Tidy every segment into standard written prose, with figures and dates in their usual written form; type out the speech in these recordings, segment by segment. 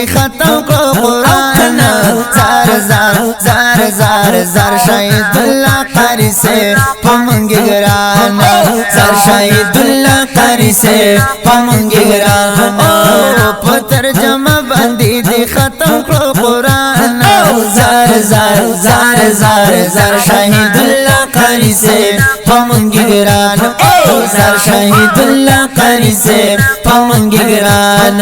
دی ختم کو قرآن زار زار زار زار زار شهید اللہ قاری سے پمنگی گران زار شهید اللہ قاری سے پمنگی گران پتر جمع بندی دی ختم کو قرآن زار زار زار زار زار شهید اللہ قاری سے پمنگی گران زار شهید اللہ قاری سے پمنگی گران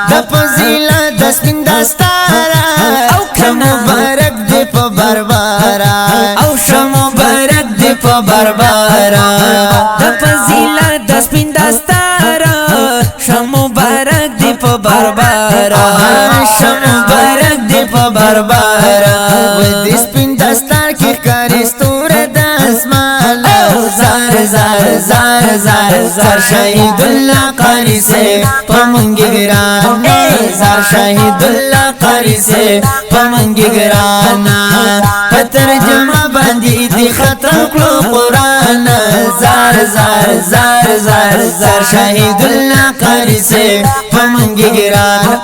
د فضیلہ د سپین دستارا او مبارک دی په بربارا او مبارک دی په بربارا د فضیلہ د سپین دستارا مبارک دی په بربارا مبارک دی په بربارا و د سپین دستار کی کاری ستور د اسمان زار زار زار زار زار شهید اللہ قاری سے پمنگی گران زار شهید اللہ قاری سے پمنگی گران پتر جمع بندی دی ختم کلو قرآن زار زار زار زار زار شهید اللہ قاری سے پمنگی گران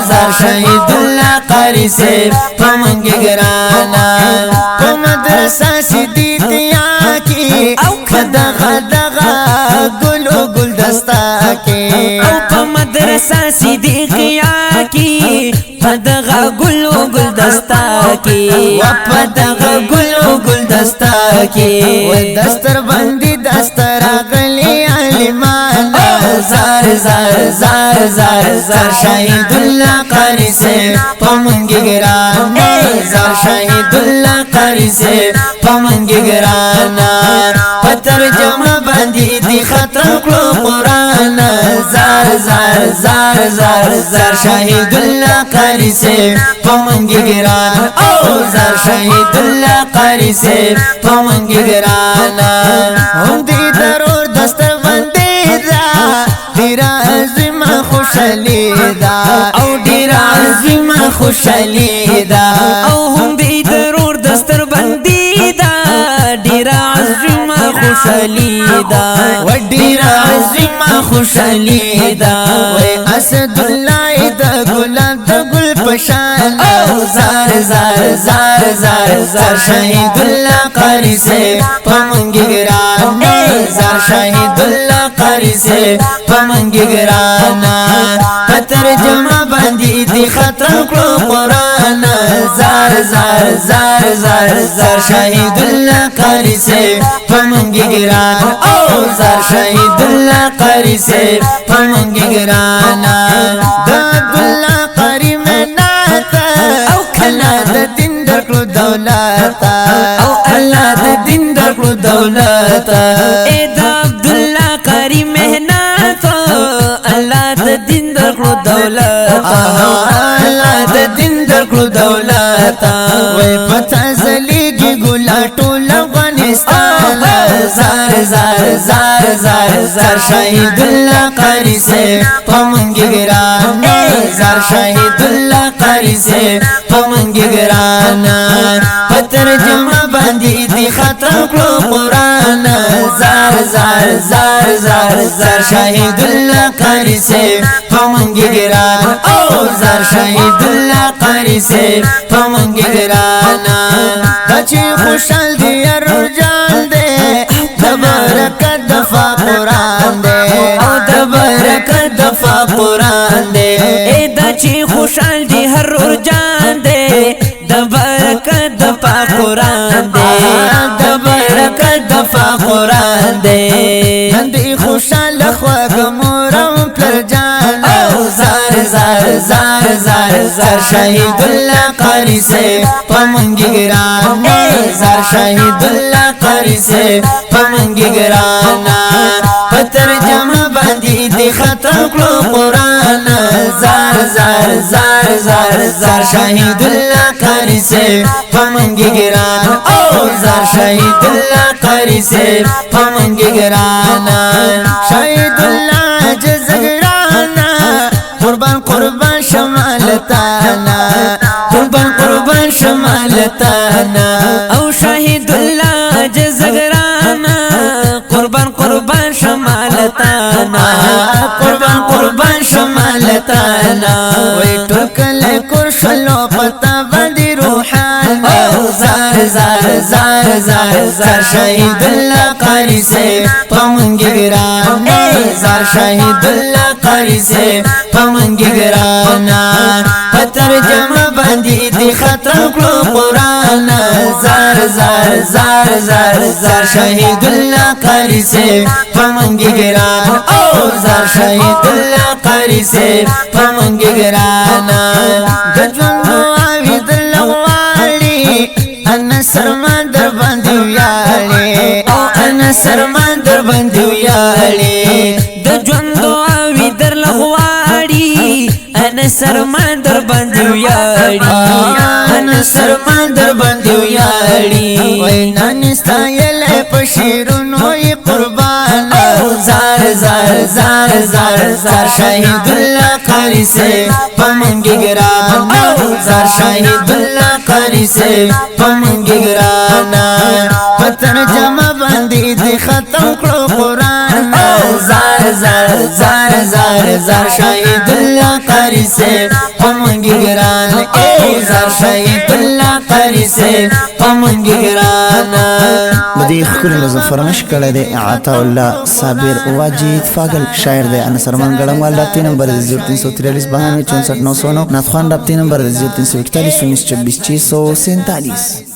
زار شهید اللہ قاری سے پمنگی گران مدرسہ سیدیتیا کی دغا دغا گلو گل دستا کی او مدرسہ صدیقیہ کی پدغا گلو گل دستا کی و پدغا گلو گل دستا کی و دستر بندی دستر اغلی علمان زار زار زار زار زار شهید اللہ قاری سے پمنگی گران زار شهید اللہ قاری سے پمنگی گران پتر جمع بندی دی ختم کلو قرآن زار زار زار زار زار شهید اللہ قاری سے پمنگی گران زار شهید اللہ قاری سے پمنگی گران ہم دی درور دستر بندی دا دیر عظیم خوشحالی دا او دیر عظیم خوشحالی دا او ہم دی درور دستر بندی دا دیر عظیم خوشحالی دا و دیر عظیم خوشحالی دا و اسد اللہ دا گلاب دا گل پشان زار زار زار زار زار شهید اللہ قاری سے پمنگی گران زار شهید اللہ قاری سے پمنگی گران پتر جمع بندی دی ختم کلو قرآن زار زار زار زار زار شهید اللہ قاری سے پمنگی گران زار شهید اللہ قاری سے پمنگی گران داد اللہ قاری میں ناتا او اللہ دا دن درکلو دولتا او اللہ دا دن درکلو دولتا اے دا عبداللہ قاری محنت اللہ دا دن درکلو دولتا اللہ دا دن درکلو دولتا وی پتا زلیگی گلا ٹول افغانستان زار زار زار زار زار شهید اللہ قاری سے پمنگی گران زار شهید اللہ قاری سے پمنگی گران پتر جمع بندی دی ختم کلو قرآن زار زار زار زار زار شهید اللہ قاری سے پمنگی گران زار شهید اللہ قاری سے پمنگی گران بچی خوشحال دی رجال دے دبرکت دفا قرآن دے دبرکت دفا قرآن دے اے دچی خوشحال دی ہر رجال دے دبرکت دفا قرآن دے دبرکت دفا قرآن دے نندی خوشحال خواگ مورم پر جان زار زار زار زار زار شهید اللہ قاری سے پمنگی گران زار شهید اللہ قاری سے پمنگی گران پتر جمع بندی دی ختم کلو قرآن زار زار زار زار زار شهید اللہ قاری سے پمنگی گران زار شهید اللہ قاری سے پمنگی گران شهید اللہ جزگرانا قربان قربان شمالتانا قربان قربان شمالتانا او شهید اللہ جزگرانا قربان قربان شمالتانا قربان قربان شمالتانا وطانا وی ټوکل کرشلو پتا باندې روحانا زار زار زار زار زار شهید الله قاری سے پمنګ ګرانا زار شهید الله قاری سے پمنګ ګرانا ترجمه باندې دی ختم کړو قران زار زار زار زار زار شهید الله قاری سے پمنګ ګرانا او زار شهید الله قاری سے پمنګ ګرانا د ژوند او د لوالي انا سرمان در باندې ویالي او انا سرمان در باندې ویالي د ژوند او در لغواړي انا سرمان در باندې ویاړي انا سرمان در باندې ویاړي وای نن ستایل په شیرونو ی قربان زار زار زار زار زار شهید الله قاری سے پمنګ ګرانا زار شهید الله قاری سے پمنګ ګرانا پتر جمع باندې دی ختم کړو قران زار زار زار زار زار شهید الله قاری سے پمنګ ګرانا ای زار شهید الله قاری سے پمنګ ګرانا بدی خل مظفرمش کړه د عطا الله صابر واجد فاضل شاعر د انصرمان ګړموال رابطه نمبر 0343 9264 909 ناتخوان رابطه نمبر 0341 1926 647